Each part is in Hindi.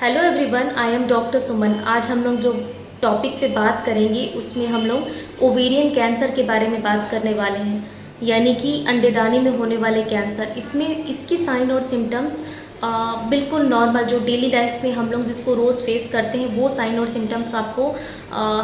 Hello everyone, I am doctor Suman. आज हम लोग जो टॉपिक पे बात करेंगे उसमें हम लोग ओवेरियन कैंसर के बारे में बात करने वाले हैं, यानी कि अंडेदानी में होने वाले कैंसर। इसमें इसकी साइन और सिम्टम्स बिल्कुल नॉर्मल जो डेली लाइफ में हम लोग जिसको रोज़ फेस करते हैं वो साइन और सिम्टम्स आपको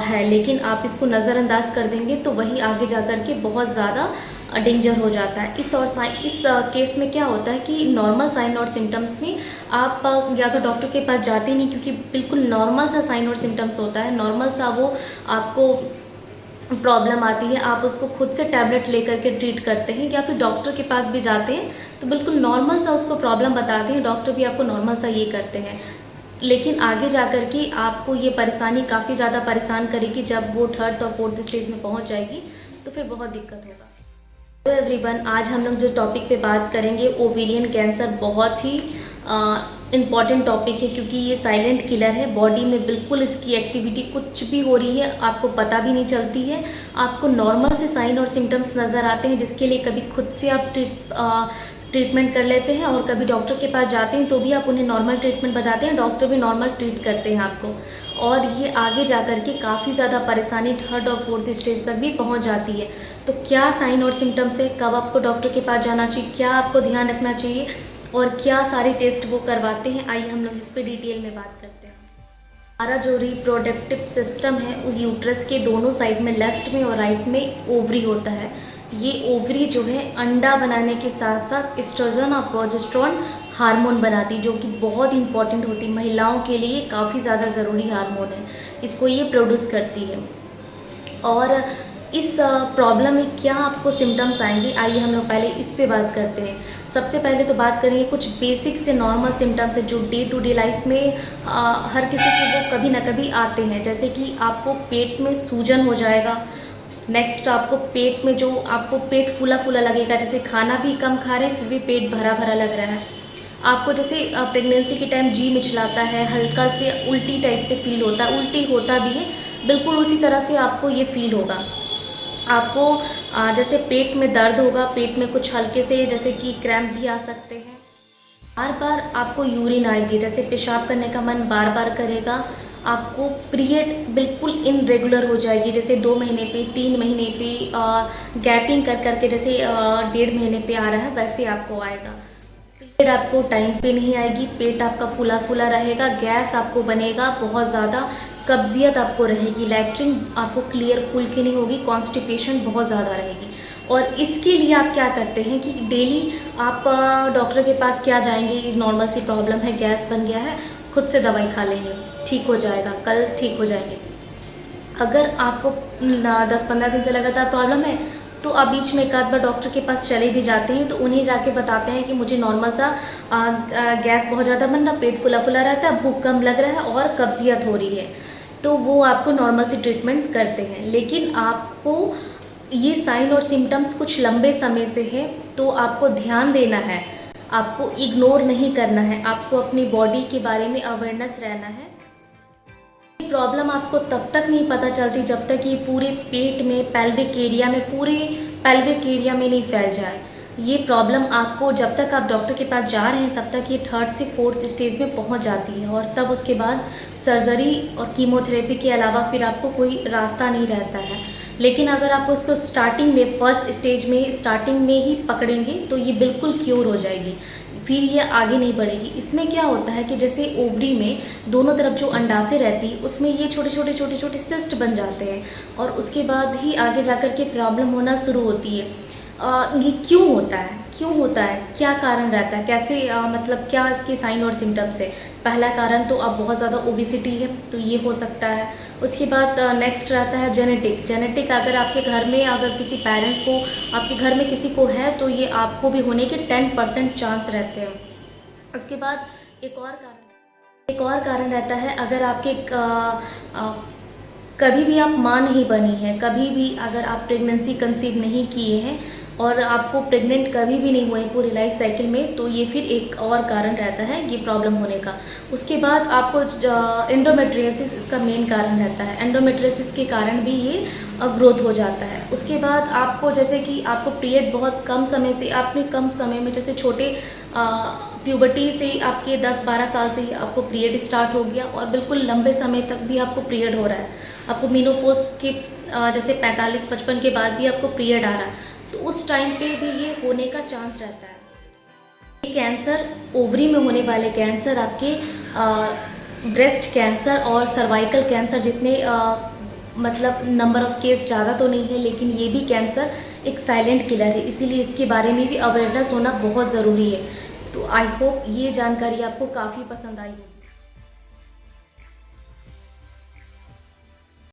है, लेकिन आप इसको नज़रअंदाज कर देंगे तो वही आगे जा कर के बहुत ज़्यादा डेंजर हो जाता है। इस केस में क्या होता है कि नॉर्मल साइन और सिम्टम्स में आप या तो डॉक्टर के पास जाते नहीं, क्योंकि बिल्कुल नॉर्मल सा साइन और सिम्टम्स होता है, नॉर्मल सा वो आपको प्रॉब्लम आती है, आप उसको खुद से टैबलेट लेकर के ट्रीट करते हैं, या फिर डॉक्टर के पास भी जाते हैं तो बिल्कुल नॉर्मल सा उसको प्रॉब्लम बताते हैं, डॉक्टर भी आपको नॉर्मल सा ये करते हैं। लेकिन आगे जा कर के आपको ये परेशानी काफ़ी ज़्यादा परेशान करेगी। जब वो थर्ड और फोर्थ स्टेज में पहुंच जाएगी तो फिर बहुत दिक्कत होगा। हेलो एवरीवन, आज हम लोग जो टॉपिक पे बात करेंगे ओवेरियन कैंसर, बहुत ही इम्पॉर्टेंट टॉपिक है, क्योंकि ये साइलेंट किलर है। बॉडी में बिल्कुल इसकी एक्टिविटी कुछ भी हो रही है आपको पता भी नहीं चलती है। आपको नॉर्मल से साइन और सिम्टम्स नज़र आते हैं, जिसके लिए कभी खुद से आप ट्रीटमेंट कर लेते हैं और कभी डॉक्टर के पास जाते हैं तो भी आप उन्हें नॉर्मल ट्रीटमेंट बताते हैं, डॉक्टर भी नॉर्मल ट्रीट करते हैं आपको, और ये आगे जा कर के काफ़ी ज़्यादा परेशानी थर्ड और फोर्थ स्टेज तक भी पहुंच जाती है। तो क्या साइन और सिम्टम्स है, कब आपको डॉक्टर के पास जाना चाहिए, क्या आपको ध्यान रखना चाहिए और क्या सारे टेस्ट वो करवाते हैं, आइए हम लोग इस पर डिटेल में बात करते हैं। हमारा जो रिप्रोडक्टिव सिस्टम है उस यूट्रस के दोनों साइड में, लेफ्ट में और राइट में ओवरी होता है। ये ओवरी जो है अंडा बनाने के साथ साथ एस्ट्रोजन और प्रोजेस्टेरोन हार्मोन बनाती, जो कि बहुत इंपॉर्टेंट होती, महिलाओं के लिए काफ़ी ज़्यादा ज़रूरी हार्मोन है, इसको ये प्रोड्यूस करती है। और इस प्रॉब्लम में क्या आपको सिम्टम्स आएंगे, आइए हम लोग पहले इस पे बात करते हैं। सबसे पहले तो बात करेंगे कुछ बेसिक से नॉर्मल सिम्टम्स है जो डे टू डे लाइफ में हर किसी को वो कभी ना कभी आते हैं, जैसे कि आपको पेट में सूजन हो जाएगा। नेक्स्ट आपको पेट में जो आपको पेट फूला फूला लगेगा, जैसे खाना भी कम खा रहे हैं फिर भी पेट भरा भरा लग रहा है। आपको जैसे प्रेगनेंसी के टाइम जी मिचलाता है, हल्का से उल्टी टाइप से फील होता है, उल्टी होता भी है, बिल्कुल उसी तरह से आपको ये फील होगा। आपको जैसे पेट में दर्द होगा, पेट में कुछ हल्के से जैसे कि क्रैम्प भी आ सकते हैं। बार बार आपको यूरिन आएगी, जैसे पेशाब करने का मन बार बार करेगा। आपको पीरियड बिल्कुल इनरेगुलर हो जाएगी, जैसे 2 महीने पे 3 महीने पे गैपिंग कर करके, जैसे 1.5 महीने पे आ रहा है वैसे आपको आएगा। फिर आपको टाइम पे नहीं आएगी, पेट आपका फूला फूला रहेगा, गैस आपको बनेगा बहुत ज़्यादा, कब्जियत आपको रहेगी, लैट्रिन आपको क्लियर खुल के नहीं होगी, कॉन्स्टिपेशन बहुत ज़्यादा रहेगी। और इसके लिए आप क्या करते हैं कि डेली आप डॉक्टर के पास क्या जाएंगे, नॉर्मल सी प्रॉब्लम है, गैस बन गया है, खुद से दवाई खा लेंगे, ठीक हो जाएगा, कल ठीक हो जाएंगे। अगर आपको 10-15 दिन से लगातार प्रॉब्लम है तो आप बीच में एक आध बार डॉक्टर के पास चले भी जाते हैं, तो उन्हें जाके बताते हैं कि मुझे नॉर्मल सा गैस बहुत ज़्यादा बन रहा, पेट फुला फुला रहता है, भूख कम लग रहा है और कब्जियत हो रही है, तो वो आपको नॉर्मल सी ट्रीटमेंट करते हैं। लेकिन आपको ये साइन और सिम्टम्स कुछ लंबे समय से है तो आपको ध्यान देना है, आपको इग्नोर नहीं करना है, आपको अपनी बॉडी के बारे में अवेयरनेस रहना है। प्रॉब्लम आपको तब तक नहीं पता चलती जब तक ये पूरे पेट में, पेल्विक एरिया में, पूरे पेल्विक एरिया में नहीं फैल जाए। ये प्रॉब्लम आपको जब तक आप डॉक्टर के पास जा रहे हैं तब तक ये थर्ड से फोर्थ स्टेज में पहुंच जाती है, और तब उसके बाद सर्जरी और कीमोथेरेपी के अलावा फिर आपको कोई रास्ता नहीं रहता है। लेकिन अगर आप उसको स्टार्टिंग में, फर्स्ट स्टेज में, स्टार्टिंग में ही पकड़ेंगे तो ये बिल्कुल क्योर हो जाएगी, फिर ये आगे नहीं बढ़ेगी। इसमें क्या होता है कि जैसे ओवरी में दोनों तरफ जो अंडाशय रहती है उसमें ये छोटे छोटे सिस्ट बन जाते हैं, और उसके बाद ही आगे जाकर के प्रॉब्लम होना शुरू होती है। ये क्यों होता है, क्या कारण रहता है, कैसे मतलब क्या इसके साइन और सिम्टम्स है। पहला कारण तो अब बहुत ज़्यादा ओबेसिटी है, तो ये हो सकता है। उसके बाद नेक्स्ट रहता है जेनेटिक, अगर आपके घर में, अगर किसी पेरेंट्स को, आपके घर में किसी को है तो ये आपको भी होने के 10% चांस रहते हैं। उसके बाद एक और कारण रहता है, अगर आपके कभी भी आप माँ नहीं बनी हैं, कभी भी अगर आप प्रेगनेंसी कंसीव नहीं किए हैं और आपको प्रेग्नेंट कभी भी नहीं हुए पूरी लाइफ साइकिल में, तो ये फिर एक और कारण रहता है ये प्रॉब्लम होने का। उसके बाद आपको एंडोमेट्रियोसिस इसका मेन कारण रहता है। एंडोमेट्रियोसिस के कारण भी ये ग्रोथ हो जाता है। उसके बाद आपको जैसे कि आपको पीरियड बहुत कम समय से, आपने कम समय में, जैसे छोटे प्यूबर्टी से आपके 10-12 साल से ही आपको पीरियड स्टार्ट हो गया और बिल्कुल लंबे समय तक भी आपको पीरियड हो रहा है, आपको मेनोपॉज के जैसे 45-55 के बाद भी आपको पीरियड आ रहा है, तो उस टाइम पे भी ये होने का चांस रहता है। ये कैंसर, ओवरी में होने वाले कैंसर आपके ब्रेस्ट कैंसर और सर्वाइकल कैंसर जितने मतलब नंबर ऑफ़ केस ज़्यादा तो नहीं है, लेकिन ये भी कैंसर एक साइलेंट किलर है, इसीलिए इसके बारे में भी अवेयरनेस होना बहुत ज़रूरी है। तो आई होप ये जानकारी आपको काफ़ी पसंद आई होगी।